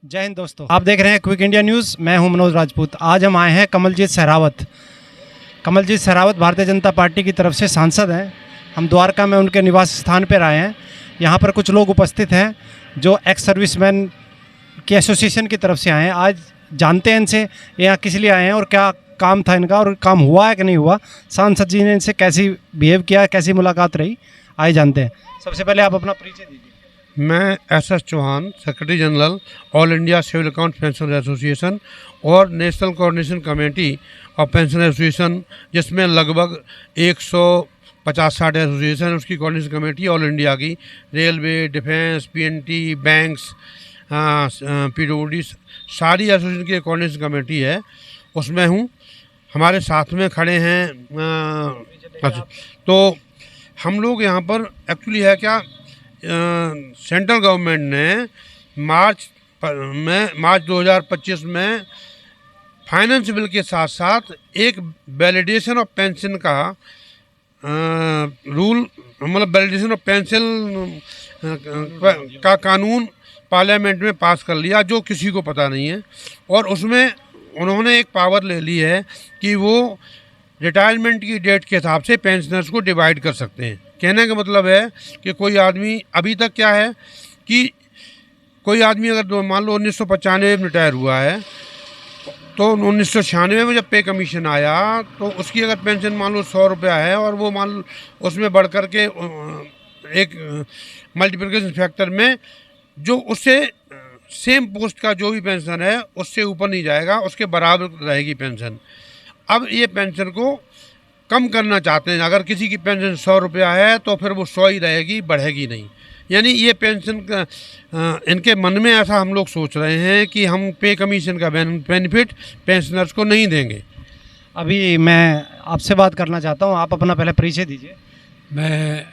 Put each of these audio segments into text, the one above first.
जय हिंद दोस्तों, आप देख रहे हैं क्विक इंडिया न्यूज़। मैं हूं मनोज राजपूत। आज हम आए हैं कमलजीत सहरावत। कमलजीत सहरावत भारतीय जनता पार्टी की तरफ से सांसद हैं। हम द्वारका में उनके निवास स्थान पर आए हैं। यहाँ पर कुछ लोग उपस्थित हैं जो एक्स सर्विसमैन की एसोसिएशन की तरफ से आए हैं। आज जानते हैं इनसे यहाँ किस लिए आए हैं और क्या काम था इनका और काम हुआ है कि नहीं हुआ। सांसद जी ने इनसे कैसी बिहेव किया, कैसी मुलाकात रही, आइए जानते हैं। सबसे पहले आप अपना परिचय दीजिए। मैं S Chauhan, secretary general all India civil account pensioner association और national coordination committee of pension association, जिसमें लगभग 150-60 एसोसिएशन, उसकी कोऑर्डिनेशन कमेटी ऑल इंडिया की, railway, defence, PNT, banks, PWD, सारी एसोसिएशन की कोऑर्डिनेशन कमेटी है, उसमें हूँ। हमारे साथ में खड़े हैं अच्छा, तो हम लोग यहाँ पर एक्चुअली है क्या, सेंट्रल गवर्नमेंट ने मार्च 2025 में फाइनेंस बिल के साथ साथ एक वैलिडेशन ऑफ पेंशन का रूल, मतलब वैलिडेशन ऑफ पेंशन का कानून पार्लियामेंट में पास कर लिया, जो किसी को पता नहीं है। और उसमें उन्होंने एक पावर ले ली है कि वो रिटायरमेंट की डेट के हिसाब से पेंशनर्स को डिवाइड कर सकते हैं। कहने का मतलब है कि कोई आदमी, अभी तक क्या है कि कोई आदमी अगर मान लो 1995 में रिटायर हुआ है, तो 1996 में जब पे कमीशन आया तो उसकी अगर पेंशन मान लो 100 रुपया है और वो मान लो उसमें बढ़ कर के एक मल्टीप्लिकेशन फैक्टर में जो उससे सेम पोस्ट का जो भी पेंशन है उससे ऊपर नहीं जाएगा, उसके बराबर रहेगी पेंशन। अब ये पेंशन को कम करना चाहते हैं। अगर किसी की पेंशन 100 रुपया है तो फिर वो 100 ही रहेगी, बढ़ेगी नहीं। यानी ये पेंशन का इनके मन में ऐसा हम लोग सोच रहे हैं कि हम पे कमीशन का बेनिफिट पेंशनर्स को नहीं देंगे। अभी मैं आपसे बात करना चाहता हूँ, आप अपना पहले परिचय दीजिए। मैं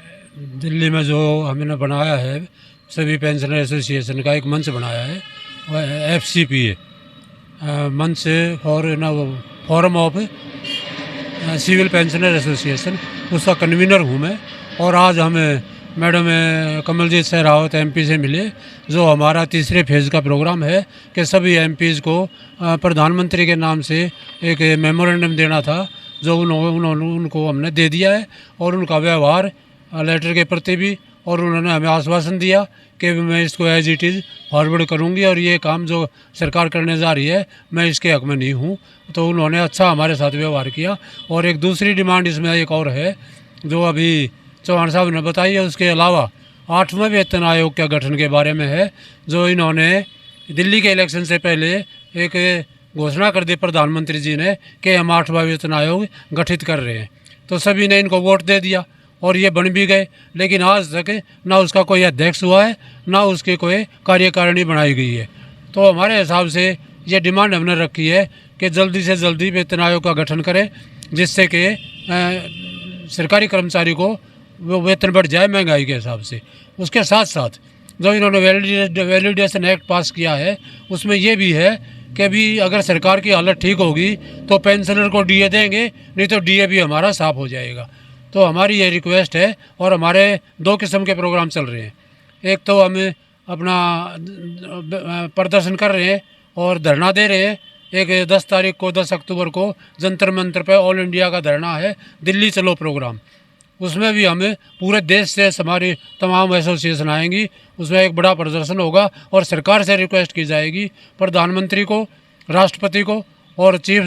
दिल्ली में जो हमने बनाया है सभी पेंशनर एसोसिएशन का एक मंच बनाया है, वह FCPA मंच forum of civil pensioner association, उसका कन्वीनर हूँ मैं। और आज हमें मैडम कमलजीत सहरावत MP से मिले, जो हमारा तीसरे फेज़ का प्रोग्राम है कि सभी MPs को प्रधानमंत्री के नाम से एक मेमोरेंडम देना था, जो उनको हमने दे दिया है। और उनका व्यवहार लेटर के प्रति भी, और उन्होंने हमें आश्वासन दिया कि मैं इसको एज इट इज़ फॉरवर्ड करूँगी और ये काम जो सरकार करने जा रही है मैं इसके हक में नहीं हूँ। तो उन्होंने अच्छा हमारे साथ व्यवहार किया। और एक दूसरी डिमांड इसमें एक और है जो अभी चौहान साहब ने बताई है, उसके अलावा 8वें वेतन आयोग के गठन के बारे में है, जो इन्होंने दिल्ली के इलेक्शन से पहले एक घोषणा कर दी प्रधानमंत्री जी ने कि हम 8वां वेतन आयोग गठित कर रहे हैं। तो सभी ने इनको वोट दे दिया और ये बन भी गए, लेकिन आज तक ना उसका कोई अध्यक्ष हुआ है, ना उसकी कोई कार्यकारिणी बनाई गई है। तो हमारे हिसाब से ये डिमांड हमने रखी है कि जल्दी से जल्दी वेतन आयोग का गठन करें, जिससे कि सरकारी कर्मचारी को वो वेतन बढ़ जाए महंगाई के हिसाब से। उसके साथ साथ जो इन्होंने वैलिडेशन एक्ट पास किया है, उसमें ये भी है कि अभी अगर सरकार की हालत ठीक होगी तो पेंशनर को DA देंगे, नहीं तो DA भी हमारा साफ हो जाएगा। तो हमारी ये रिक्वेस्ट है। और हमारे 2 किस्म के प्रोग्राम चल रहे हैं। एक तो हम अपना प्रदर्शन कर रहे हैं और धरना दे रहे हैं। एक 10 तारीख को 10 अक्टूबर को जंतर मंतर पे ऑल इंडिया का धरना है, दिल्ली चलो प्रोग्राम। उसमें भी हमें पूरे देश से हमारी तमाम एसोसिएशन आएंगी, उसमें एक बड़ा प्रदर्शन होगा और सरकार से रिक्वेस्ट की जाएगी, प्रधानमंत्री को, राष्ट्रपति को और चीफ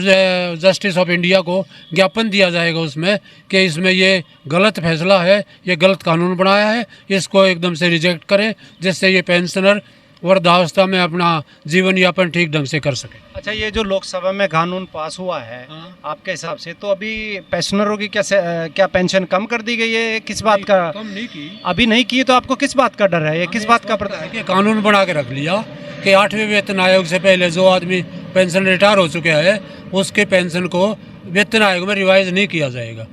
जस्टिस ऑफ इंडिया को ज्ञापन दिया जाएगा उसमें कि इसमें ये गलत फैसला है, ये गलत कानून बनाया है, इसको एकदम से रिजेक्ट करें, जिससे ये पेंशनर वृद्धावस्था में अपना जीवन यापन ठीक ढंग से कर सके। अच्छा, ये जो लोकसभा में कानून पास हुआ है आपके हिसाब से, तो अभी पेंशनरों की क्या पेंशन कम कर दी गई है? किस बात का? कम नहीं की, अभी नहीं की, तो आपको किस बात का डर है? ये किस बात का कि कानून बना के रख लिया कि 8वें वेतन आयोग से पहले जो आदमी पेंशन रिटायर हो चुका है उसके पेंशन को वेतन आयोग में रिवाइज नहीं किया जाएगा।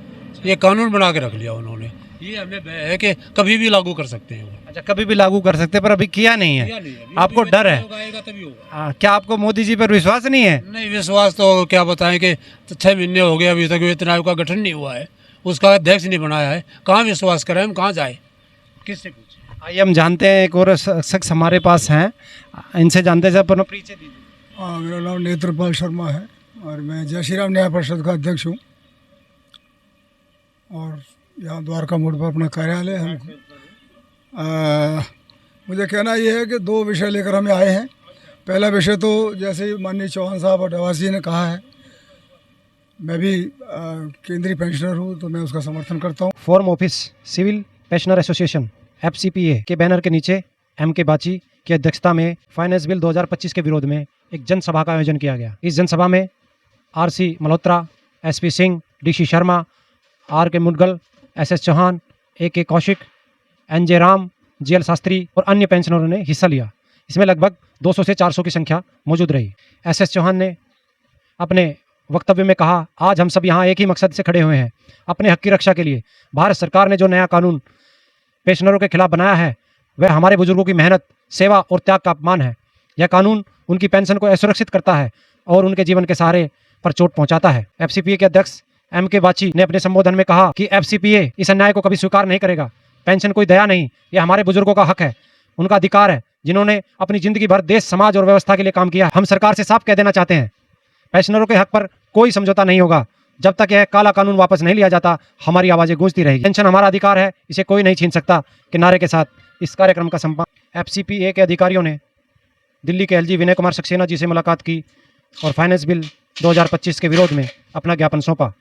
ये कानून बना के रख लिया उन्होंने। ये हमें भय है कि कभी भी लागू कर सकते हैं। अच्छा, कभी भी लागू कर सकते हैं, पर अभी किया नहीं है। आपको डर है? तभी होगा। क्या आपको मोदी जी पर विश्वास नहीं है? नहीं, विश्वास तो क्या बताएं कि 6 महीने हो गए अभी तक वेतन आयोग का गठन नहीं हुआ है, उसका अध्यक्ष नहीं बनाया है। कहाँ विश्वास करें हम, कहाँ जाए? किससे पूछे? आइए हम जानते हैं, एक और शख्स हमारे पास हैं, इनसे जानते हैं। अपना परिचय दीजिए। हाँ, मेरा नाम नेत्रपाल शर्मा है और मैं जय श्री राम न्याय परिषद का अध्यक्ष हूँ और यहाँ द्वारका मोड़ पर अपना कार्यालय है। मुझे कहना ये है कि दो विषय लेकर हमें आए हैं। पहला विषय तो जैसे माननीय चौहान साहब और डवासी जी ने कहा है, मैं भी केंद्रीय पेंशनर हूँ तो मैं उसका समर्थन करता हूँ। Forum office civil pensioner association FCPA के बैनर के नीचे MK बाची की अध्यक्षता में फाइनेंस बिल 2025 के विरोध में एक जनसभा का आयोजन किया गया। इस जनसभा में RC Malhotra, SP Singh, DC Sharma, RK Mudgal, SS Chauhan, AK Kaushik, NJ Ram, GL Shastri और अन्य पेंशनरों ने हिस्सा लिया। इसमें लगभग 200 से 400 की संख्या मौजूद रही। SS चौहान ने अपने वक्तव्य में कहा, आज हम सब यहाँ एक ही मकसद से खड़े हुए हैं, अपने हक की रक्षा के लिए। भारत सरकार ने जो नया कानून पेंशनरों के खिलाफ बनाया है वह हमारे बुजुर्गों की मेहनत, सेवा और त्याग का अपमान है। यह कानून उनकी पेंशन को असुरक्षित करता है और उनके जीवन के सहारे पर चोट पहुंचाता है। FCPA के अध्यक्ष MK बाची ने अपने संबोधन में कहा कि FCPA इस अन्याय को कभी स्वीकार नहीं करेगा। पेंशन कोई दया नहीं, यह हमारे बुजुर्गों का हक है, उनका अधिकार है, जिन्होंने अपनी जिंदगी भर देश, समाज और व्यवस्था के लिए काम किया। हम सरकार से साफ कह देना चाहते हैं, पेंशनरों के हक पर कोई समझौता नहीं होगा। जब तक यह काला कानून वापस नहीं लिया जाता, हमारी आवाजें गूंजती रहेगी। पेंशन हमारा अधिकार है, इसे कोई नहीं छीन सकता के नारे के साथ इस कार्यक्रम का संपन्न। FCPA के अधिकारियों ने दिल्ली के LG विनय कुमार सक्सेना जी से मुलाकात की और फाइनेंस बिल 2025 के विरोध में अपना ज्ञापन सौंपा।